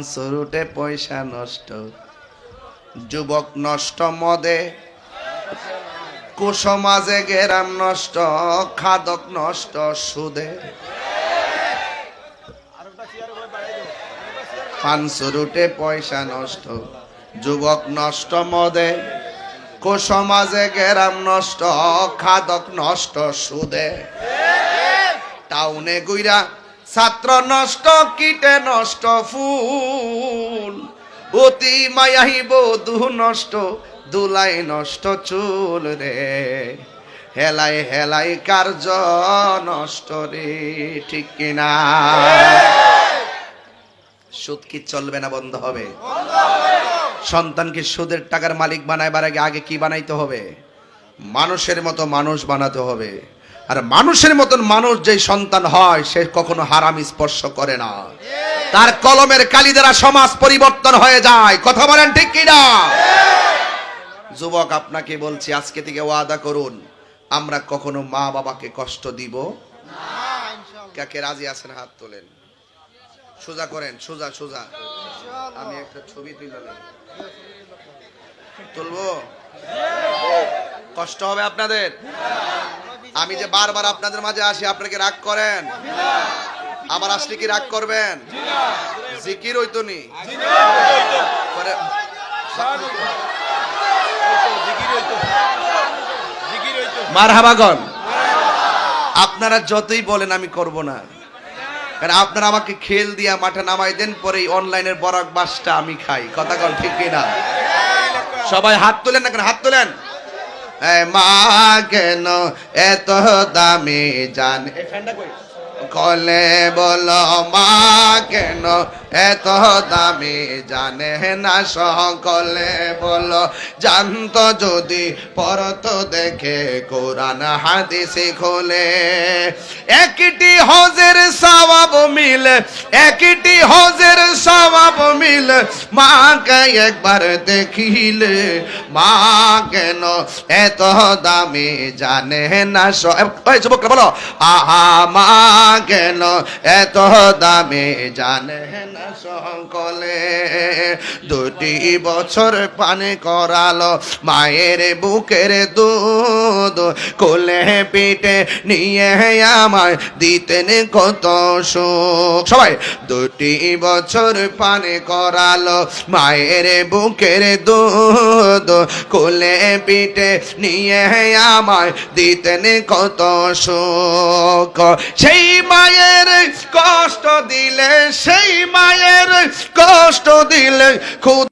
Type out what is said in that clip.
পাঁচশোরুটে পয়সা নষ্ট, যুবক নষ্ট মদে, কুসমাজে গেরাম নষ্ট, খাদক নষ্ট সুদে। পাঁচশোরুটে পয়সা নষ্ট, যুবক নষ্ট মদে, কুসমাজে গেরাম নষ্ট, খাদক নষ্ট সুদে। টাউনে গুইরা ছাত্র নষ্ট, কীটে নষ্ট ফুল, অতি মায়াহি বধূ নষ্ট, দুলাই নষ্ট চুল রে। হেলাই হেলাই কার্য নষ্ট রে, ঠিক কিনা? সুদ কি চলবে না বন্ধ হবে? সন্তানকে সুদের টাকার মালিক বানাইবার আগে কি বানাইতে হবে? মানুষের মতো মানুষ বানাতে হবে। আর মানুষের মতন মানুষ যেই সন্তান হয় সে কখনো হারাম স্পর্শ করে না। তার কলমের কালি দ্বারা সমাজ পরিবর্তন হয়ে যায়। কথা বলেন ঠিক কিনা? যুবক আপনাকে বলছি, আজকে থেকে ওয়াদা করুন, আমরা কখনো মা বাবাকে কষ্ট দিব না। কাকে রাজি আছেন হাত তোলেন, সোজা করেন, সোজা সোজা। আমি একটা ছবি তুলবো, কষ্ট হবে আপনাদের? আমি যে বারবার আপনাদের মাঝে আসি, আপনাকে রাগ করেন? আবার আসলে কি রাগ করবেন? জিকির হইতো নি? মারহাবাগন। আপনারা যতই বলেন আমি করব না, কারণ আপনারা আমাকে খেল দিয়া মাঠে নামাই দেন, পরে অনলাইনের বরাক বাসটা আমি খাই। কথা কন ঠিক কিনা? সবাই হাত তোলেন না কেন? হাত তোলেন। মা কেন এত দামি জান, কলে বলো মা কেন এত দামি জানে না সকলে বলো, জানতো যদি পড়তো দেখে কোরআন হাদিস খোলে। একটি হজের সওয়াব মিলে, একটি হজের সওয়াব মিলে, মাকে একবার দেখিলে। মা কেন এত দামি জানে না যুবকরা বলো, আহা মা কেন এত দামি জানে না সকলে। 2 বছর পানি করালো মায়ের বুকের দুধ, কোলে পিঠে নিয়ে আমায় দিতেন কত সুখ। সবাই 2 বছর পানি করালো মায়ের বুকের দুধ, কোলে পিঠে নিয়ে আমায় দিতেন কত সুখ। সেই মায়ের কষ্ট দিলে, সেই মায়ের কষ্ট দিলে